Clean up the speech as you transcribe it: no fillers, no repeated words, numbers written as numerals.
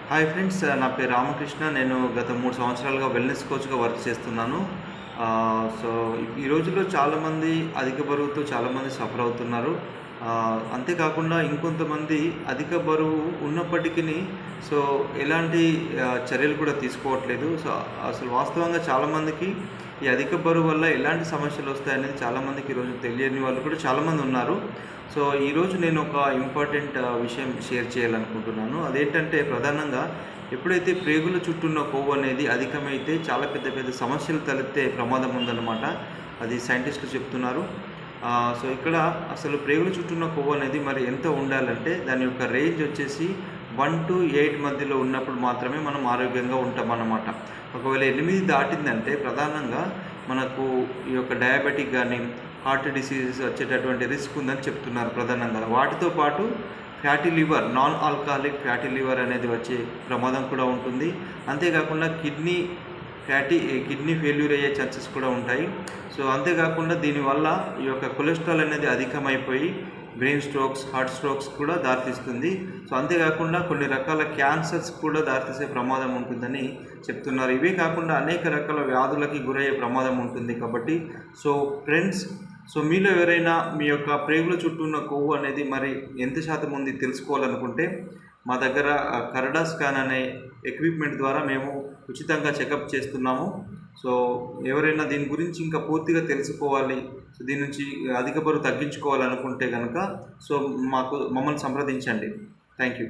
Hi friends, నా పేరు రామకృష్ణ. నేను గత 3 సంవత్సరాలుగా వెల్‌నెస్ కోచ్‌గా వర్క్ చేస్తున్నాను. సో, ఈ రోజుల్లో చాలామంది అధిక బరువుతో చాలామంది సఫర్ అవుతున్నారు. అంతేకాకుండా ఇంకొంతమంది అధిక బరువు ఉన్నప్పటికిని సో, ఎలాంటి చర్యలు కూడా తీసుకోవట్లేదు. సో, అసలు వాస్తవంగా చాలామందికి ఈ అధిక బరువు వల్ల ఎలాంటి సమస్యలొస్తాయనేది చాలామందికి ఈరోజు తెలియని వాళ్ళు కూడా చాలామంది ఉన్నారు. సో, ఈరోజు నేను ఒక ఇంపార్టెంట్ విషయం షేర్ చేయాలనుకుంటున్నాను. అదేంటంటే ప్రధానంగా ఎప్పుడైతే ప్రేగుల చుట్టూ ఉన్న కొవ్వు అనేది అధికమైతే చాలా పెద్ద పెద్ద సమస్యలు తలెత్తే ప్రమాదం ఉందన్నమాట. అది సైంటిస్టులు చెప్తున్నారు. సో, ఇక్కడ అసలు ప్రేగుల చుట్టూ ఉన్న కొవ్వు అనేది మరి ఎంత ఉండాలంటే దాని యొక్క రేంజ్ వచ్చేసి 1-8 మధ్యలో ఉన్నప్పుడు మాత్రమే మనం ఆరోగ్యంగా ఉంటామన్నమాట. ఒకవేళ 8 దాటిందంటే ప్రధానంగా మనకు ఈ యొక్క డయాబెటిక్ గానీ, హార్ట్ డిసీజెస్ వచ్చేటటువంటి రిస్క్ ఉందని చెప్తున్నారు ప్రధానంగా. వాటితో పాటు fatty liver, non alcoholic fatty liver అనేది వచ్చే ప్రమాదం కూడా ఉంటుంది. అంతేకాకుండా కిడ్నీ ఫెయిల్యూర్ అయ్యే ఛాన్సెస్ కూడా ఉంటాయి. సో, అంతేకాకుండా దీనివల్ల ఈ యొక్క కొలెస్ట్రాల్ అనేది అధికమైపోయి బ్రెయిన్ స్ట్రోక్స్, హార్ట్ స్ట్రోక్స్ కూడా దారితీస్తుంది. సో, అంతేకాకుండా కొన్ని రకాల క్యాన్సర్స్ కూడా దారితీసే ప్రమాదం ఉంటుందని చెప్తున్నారు. ఇవే కాకుండా అనేక రకాల వ్యాధులకి గురయ్యే ప్రమాదం ఉంటుంది కాబట్టి ఫ్రెండ్స్, మీలో ఎవరైనా మీ యొక్క ప్రేగుల చుట్టూ ఉన్న కొవ్వు అనేది మరి ఎంత శాతం ఉంది తెలుసుకోవాలనుకుంటే మా దగ్గర కరడా స్కాన్ అనే ఎక్విప్మెంట్ ద్వారా మేము ఉచితంగా చెకప్ చేస్తున్నాము. సో, ఎవరైనా దీని గురించి ఇంకా పూర్తిగా తెలుసుకోవాలి, సో దీని నుంచి అధిక బరువు తగ్గించుకోవాలనుకుంటే కనుక మమ్మల్ని సంప్రదించండి. Thank you.